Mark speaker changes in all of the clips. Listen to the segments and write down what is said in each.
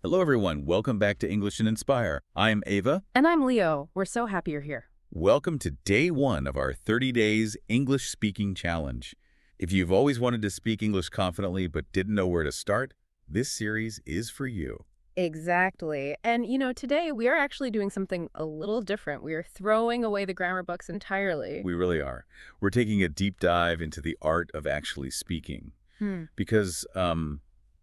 Speaker 1: Hello, everyone. Welcome back to English and Inspire. I'm Ava.
Speaker 2: And I'm Leo. We're so happy you're here.
Speaker 1: Welcome to day one of our 30 Days English Speaking Challenge. If you've always wanted to speak English confidently but didn't know where to start, this series is for you.
Speaker 2: Exactly. And, today we are actually doing something a little different. We are throwing away the grammar books entirely.
Speaker 1: We really are. We're taking a deep dive into the art of actually speaking. Because,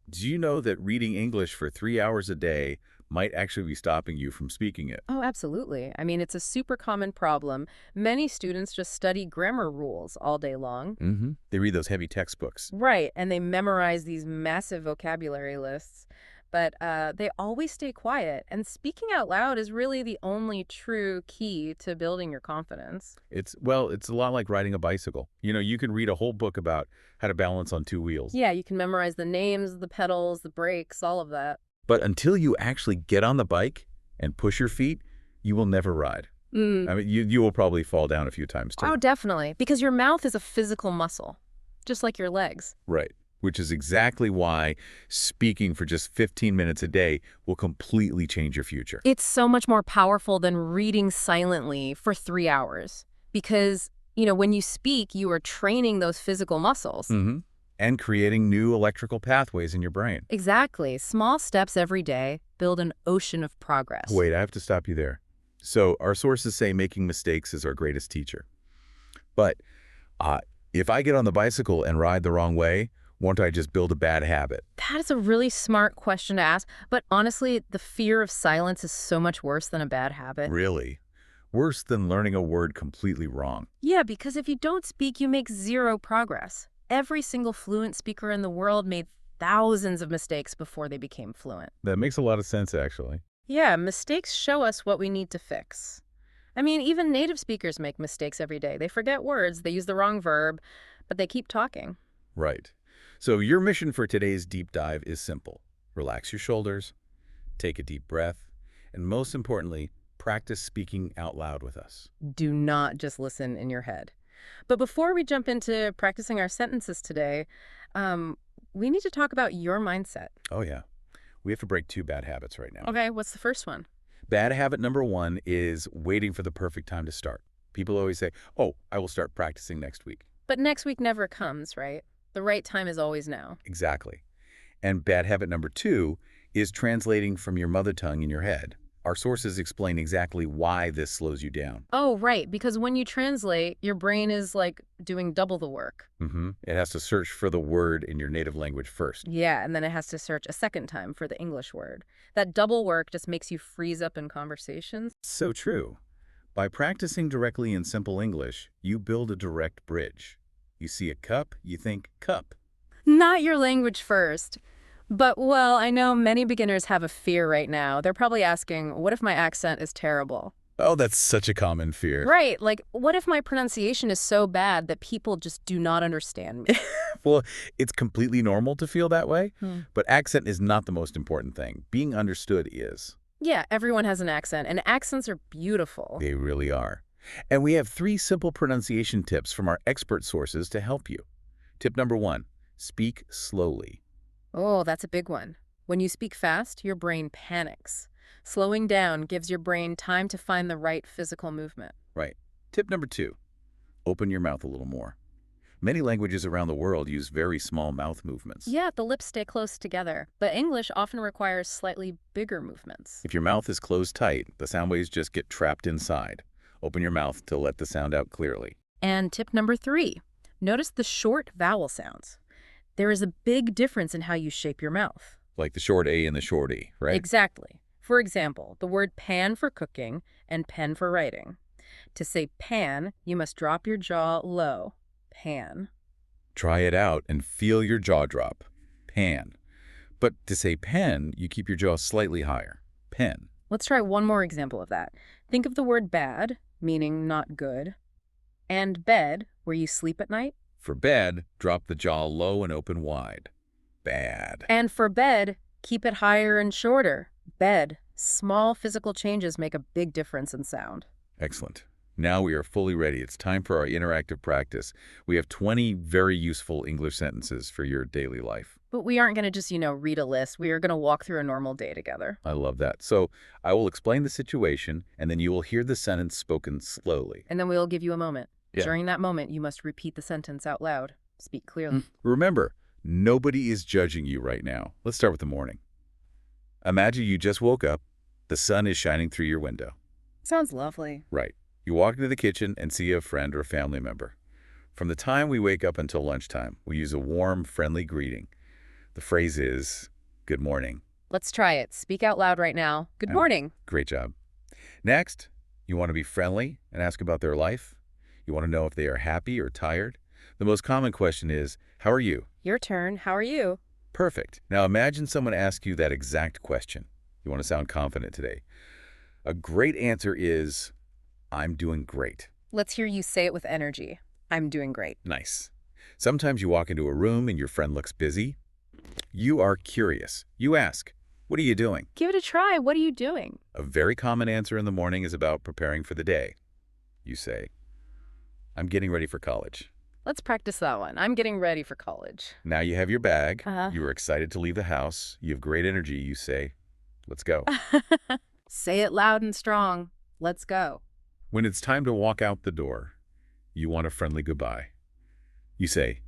Speaker 1: do you know that reading English for 3 hours a day might actually be stopping you from speaking it?
Speaker 2: Oh, absolutely. I mean, it's a super common problem. Many students just study grammar rules all day long.
Speaker 1: They read those heavy textbooks.
Speaker 2: Right. And they memorize these massive vocabulary lists. But they always stay quiet. And speaking out loud is really the only true key to building your confidence.
Speaker 1: It's a lot like riding a bicycle. You can read a whole book about how to balance on 2 wheels.
Speaker 2: Yeah, you can memorize the names, the pedals, the brakes, all of that.
Speaker 1: But until you actually get on the bike and push your feet, you will never ride. I mean, you will probably fall down a few times, too.
Speaker 2: Oh, definitely. Because your mouth is a physical muscle, just like your legs.
Speaker 1: Right. Which is exactly why speaking for just 15 minutes a day will completely change your future.
Speaker 2: It's so much more powerful than reading silently for 3 hours. Because, when you speak, you are training those physical muscles.
Speaker 1: And creating new electrical pathways in your brain.
Speaker 2: Exactly. Small steps every day build an ocean of progress.
Speaker 1: Wait, I have to stop you there. So our sources say making mistakes is our greatest teacher. But if I get on the bicycle and ride the wrong way, won't I just build a bad habit?
Speaker 2: That is a really smart question to ask. But honestly, the fear of silence is so much worse than a bad habit.
Speaker 1: Really? Worse than learning a word completely wrong.
Speaker 2: Yeah, because if you don't speak, you make zero progress. Every single fluent speaker in the world made thousands of mistakes before they became fluent.
Speaker 1: That makes a lot of sense, actually.
Speaker 2: Yeah, mistakes show us what we need to fix. I mean, even native speakers make mistakes every day. They forget words, they use the wrong verb, but they keep talking.
Speaker 1: Right. So your mission for today's deep dive is simple. Relax your shoulders, take a deep breath, and most importantly, practice speaking out loud with us.
Speaker 2: Do not just listen in your head. But before we jump into practicing our sentences today, we need to talk about your mindset.
Speaker 1: Oh, yeah. We have to break 2 bad habits right now.
Speaker 2: Okay, what's the first one?
Speaker 1: Bad habit number 1 is waiting for the perfect time to start. People always say, oh, I will start practicing next week.
Speaker 2: But next week never comes, right? The right time is always now.
Speaker 1: Exactly. And bad habit number 2 is translating from your mother tongue in your head. Our sources explain exactly why this slows you down.
Speaker 2: Oh, right, because when you translate, your brain is like doing double the work.
Speaker 1: It has to search for the word in your native language first.
Speaker 2: Yeah, and then it has to search a second time for the English word. That double work just makes you freeze up in conversations.
Speaker 1: So true. By practicing directly in simple English, you build a direct bridge. You see a cup, you think cup.
Speaker 2: Not your language first. But, well, I know many beginners have a fear right now. They're probably asking, what if my accent is terrible?
Speaker 1: Oh, that's such a common fear.
Speaker 2: Right, like, what if my pronunciation is so bad that people just do not understand me?
Speaker 1: Well, it's completely normal to feel that way, but accent is not the most important thing. Being understood is.
Speaker 2: Yeah, everyone has an accent, and accents are beautiful.
Speaker 1: They really are. And we have 3 simple pronunciation tips from our expert sources to help you. Tip number 1, speak slowly.
Speaker 2: Oh, that's a big one. When you speak fast, your brain panics. Slowing down gives your brain time to find the right physical movement.
Speaker 1: Right. Tip number 2, open your mouth a little more. Many languages around the world use very small mouth movements.
Speaker 2: Yeah, the lips stay close together, but English often requires slightly bigger movements.
Speaker 1: If your mouth is closed tight, the sound waves just get trapped inside. Open your mouth to let the sound out clearly.
Speaker 2: And tip number 3, notice the short vowel sounds. There is a big difference in how you shape your mouth.
Speaker 1: Like the short A and the short E, right?
Speaker 2: Exactly. For example, the word pan for cooking and pen for writing. To say pan, you must drop your jaw low. Pan.
Speaker 1: Try it out and feel your jaw drop. Pan. But to say pen, you keep your jaw slightly higher. Pen.
Speaker 2: Let's try one more example of that. Think of the word bad, meaning not good, and bed, where you sleep at night.
Speaker 1: For bed, drop the jaw low and open wide. Bad.
Speaker 2: And for bed, keep it higher and shorter. Bed. Small physical changes make a big difference in sound.
Speaker 1: Excellent. Now we are fully ready. It's time for our interactive practice. We have 20 very useful English sentences for your daily life.
Speaker 2: But we aren't going to just, read a list. We are going to walk through a normal day together.
Speaker 1: I love that. So I will explain the situation, and then you will hear the sentence spoken slowly.
Speaker 2: And then we'll give you a moment.
Speaker 1: Yeah.
Speaker 2: During that moment, you must repeat the sentence out loud. Speak clearly.
Speaker 1: Remember, nobody is judging you right now. Let's start with the morning. Imagine you just woke up. The sun is shining through your window.
Speaker 2: Sounds lovely.
Speaker 1: Right. You walk into the kitchen and see a friend or a family member. From the time we wake up until lunchtime, we use a warm, friendly greeting. The phrase is, good morning.
Speaker 2: Let's try it. Speak out loud right now. Good morning.
Speaker 1: Great job. Next, you want to be friendly and ask about their life. You want to know if they are happy or tired. The most common question is, how are you?
Speaker 2: Your turn. How are you?
Speaker 1: Perfect. Now imagine someone asks you that exact question. You want to sound confident today. A great answer is, I'm doing great.
Speaker 2: Let's hear you say it with energy. I'm doing great.
Speaker 1: Nice. Sometimes you walk into a room and your friend looks busy. You are curious. You ask, what are you doing?
Speaker 2: Give it a try. What are you doing?
Speaker 1: A very common answer in the morning is about preparing for the day. You say, I'm getting ready for college.
Speaker 2: Let's practice that one. I'm getting ready for college.
Speaker 1: Now you have your bag.
Speaker 2: Uh-huh.
Speaker 1: You are excited to leave the house. You have great energy. You say, let's go.
Speaker 2: Say it loud and strong. Let's go.
Speaker 1: When it's time to walk out the door, you want a friendly goodbye. You say,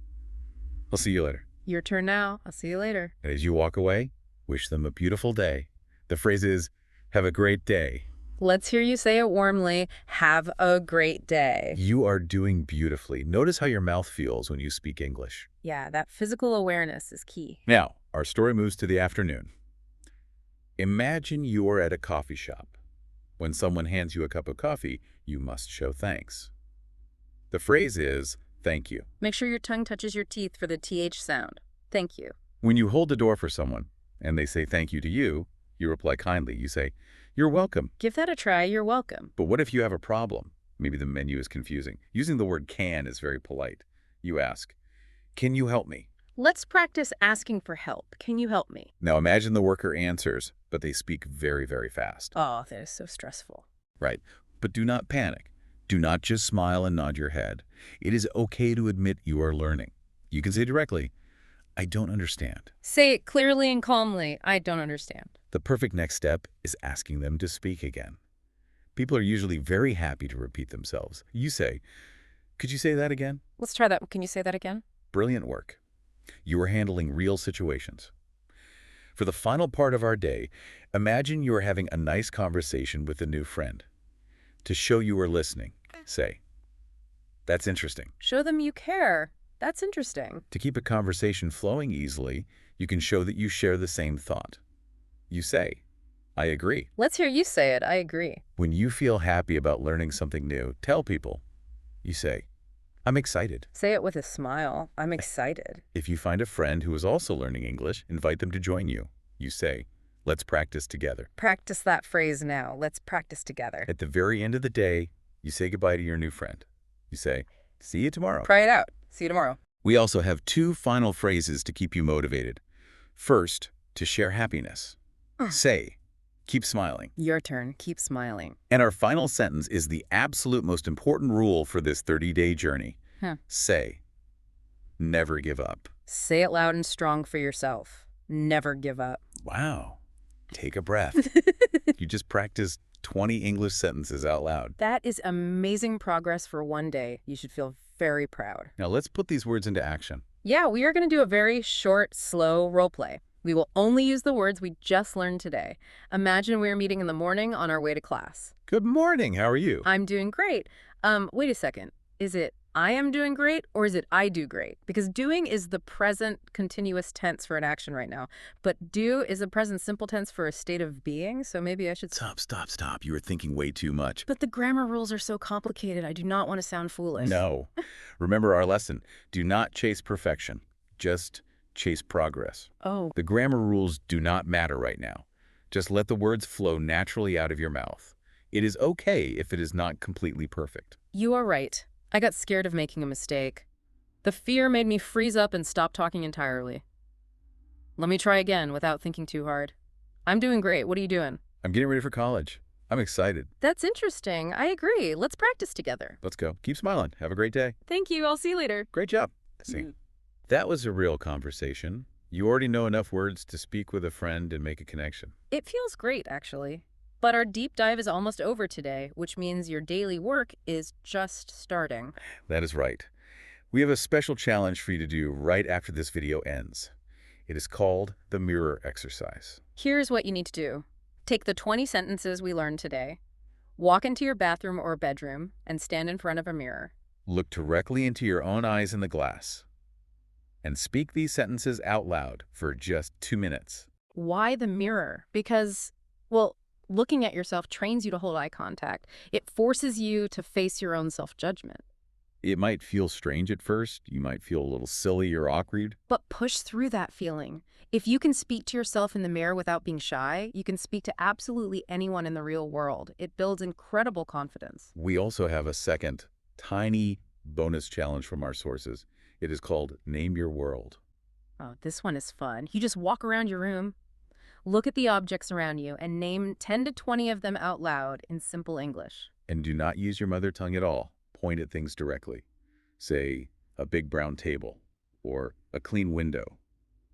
Speaker 1: I'll see you later.
Speaker 2: Your turn now. I'll see you later.
Speaker 1: And as you walk away, wish them a beautiful day. The phrase is, have a great day.
Speaker 2: Let's hear you say it warmly. Have a great day.
Speaker 1: You are doing beautifully. Notice how your mouth feels when you speak English.
Speaker 2: Yeah, that physical awareness is key.
Speaker 1: Now, our story moves to the afternoon. Imagine you are at a coffee shop. When someone hands you a cup of coffee, you must show thanks. The phrase is, thank you.
Speaker 2: Make sure your tongue touches your teeth for the TH sound. Thank you.
Speaker 1: When you hold the door for someone and they say thank you to you, you reply kindly. You say, you're welcome.
Speaker 2: Give that a try. You're welcome.
Speaker 1: But what if you have a problem? Maybe the menu is confusing. Using the word can is very polite. You ask, can you help me?
Speaker 2: Let's practice asking for help. Can you help me?
Speaker 1: Now imagine the worker answers, but they speak very, very fast.
Speaker 2: Oh, that is so stressful.
Speaker 1: Right. But do not panic. Do not just smile and nod your head. It is okay to admit you are learning. You can say directly, I don't understand.
Speaker 2: Say it clearly and calmly. I don't understand.
Speaker 1: The perfect next step is asking them to speak again. People are usually very happy to repeat themselves. You say, could you say that again?
Speaker 2: Let's try that. Can you say that again?
Speaker 1: Brilliant work. You are handling real situations. For the final part of our day, imagine you are having a nice conversation with a new friend. To show you are listening, say, that's interesting.
Speaker 2: Show them you care. That's interesting.
Speaker 1: To keep a conversation flowing easily, you can show that you share the same thought. You say, I agree.
Speaker 2: Let's hear you say it. I agree.
Speaker 1: When you feel happy about learning something new, tell people. You say, I'm excited.
Speaker 2: Say it with a smile. I'm excited.
Speaker 1: If you find a friend who is also learning English, invite them to join you. You say, let's practice together.
Speaker 2: Practice that phrase now. Let's practice together.
Speaker 1: At the very end of the day, you say goodbye to your new friend. You say, see you tomorrow.
Speaker 2: Try it out. See you tomorrow.
Speaker 1: We also have 2 final phrases to keep you motivated. First, to share happiness. Say, keep smiling.
Speaker 2: Your turn. Keep smiling.
Speaker 1: And our final sentence is the absolute most important rule for this 30-day journey. Say, never give up.
Speaker 2: Say it loud and strong for yourself. Never give up.
Speaker 1: Wow. Take a breath. You just practiced 20 English sentences out loud.
Speaker 2: That is amazing progress for one day. You should feel very proud.
Speaker 1: Now let's put these words into action.
Speaker 2: Yeah, we are going to do a very short, slow role play. We will only use the words we just learned today. Imagine we are meeting in the morning on our way to class.
Speaker 1: Good morning. How are you?
Speaker 2: I'm doing great. Wait a second. Is it I am doing great or is it I do great? Because doing is the present continuous tense for an action right now. But do is a present simple tense for a state of being. So maybe I should...
Speaker 1: Stop. You are thinking way too much.
Speaker 2: But the grammar rules are so complicated. I do not want to sound foolish.
Speaker 1: No. Remember our lesson. Do not chase perfection. Just chase progress.
Speaker 2: Oh.
Speaker 1: The grammar rules do not matter right now. Just let the words flow naturally out of your mouth. It is okay if it is not completely perfect.
Speaker 2: You are right. I got scared of making a mistake. The fear made me freeze up and stop talking entirely. Let me try again without thinking too hard. I'm doing great. What are you doing?
Speaker 1: I'm getting ready for college. I'm excited.
Speaker 2: That's interesting. I agree. Let's practice together.
Speaker 1: Let's go. Keep smiling. Have a great day.
Speaker 2: Thank you. I'll see you later.
Speaker 1: Great job. See, that was a real conversation. You already know enough words to speak with a friend and make a connection.
Speaker 2: It feels great, actually. But our deep dive is almost over today, which means your daily work is just starting.
Speaker 1: That is right. We have a special challenge for you to do right after this video ends. It is called the mirror exercise.
Speaker 2: Here's what you need to do. Take the 20 sentences we learned today, walk into your bathroom or bedroom, and stand in front of a mirror.
Speaker 1: Look directly into your own eyes in the glass and speak these sentences out loud for just 2 minutes.
Speaker 2: Why the mirror? Because, well, looking at yourself trains you to hold eye contact. It forces you to face your own self-judgment.
Speaker 1: It might feel strange at first. You might feel a little silly or awkward.
Speaker 2: But push through that feeling. If you can speak to yourself in the mirror without being shy, you can speak to absolutely anyone in the real world. It builds incredible confidence.
Speaker 1: We also have a second, tiny bonus challenge from our sources. It is called Name Your World.
Speaker 2: Oh, this one is fun. You just walk around your room, look at the objects around you, and name 10 to 20 of them out loud in simple English.
Speaker 1: And do not use your mother tongue at all. Point at things directly. Say, a big brown table, or a clean window,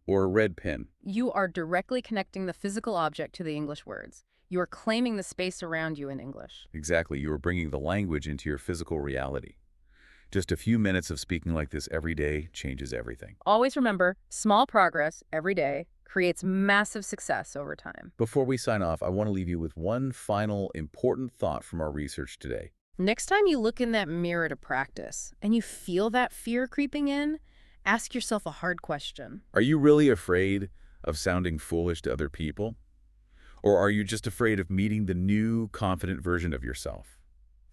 Speaker 1: or a red pen.
Speaker 2: You are directly connecting the physical object to the English words. You are claiming the space around you in English.
Speaker 1: Exactly. You are bringing the language into your physical reality. Just a few minutes of speaking like this every day changes everything.
Speaker 2: Always remember, small progress every day creates massive success over time.
Speaker 1: Before we sign off, I want to leave you with one final important thought from our research today.
Speaker 2: Next time you look in that mirror to practice and you feel that fear creeping in, ask yourself a hard question.
Speaker 1: Are you really afraid of sounding foolish to other people? Or are you just afraid of meeting the new, confident version of yourself?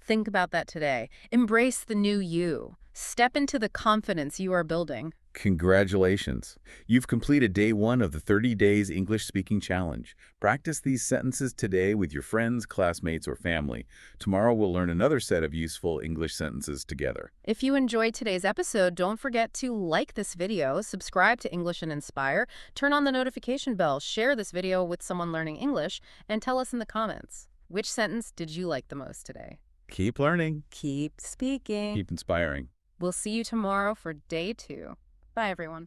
Speaker 2: Think about that today. Embrace the new you. Step into the confidence you are building.
Speaker 1: Congratulations! You've completed day 1 of the 30 Days English Speaking Challenge. Practice these sentences today with your friends, classmates, or family. Tomorrow we'll learn another set of useful English sentences together.
Speaker 2: If you enjoyed today's episode, don't forget to like this video, subscribe to English&Inspire, turn on the notification bell, share this video with someone learning English, and tell us in the comments, which sentence did you like the most today?
Speaker 1: Keep learning.
Speaker 2: Keep speaking.
Speaker 1: Keep inspiring.
Speaker 2: We'll see you tomorrow for day 2. Bye, everyone.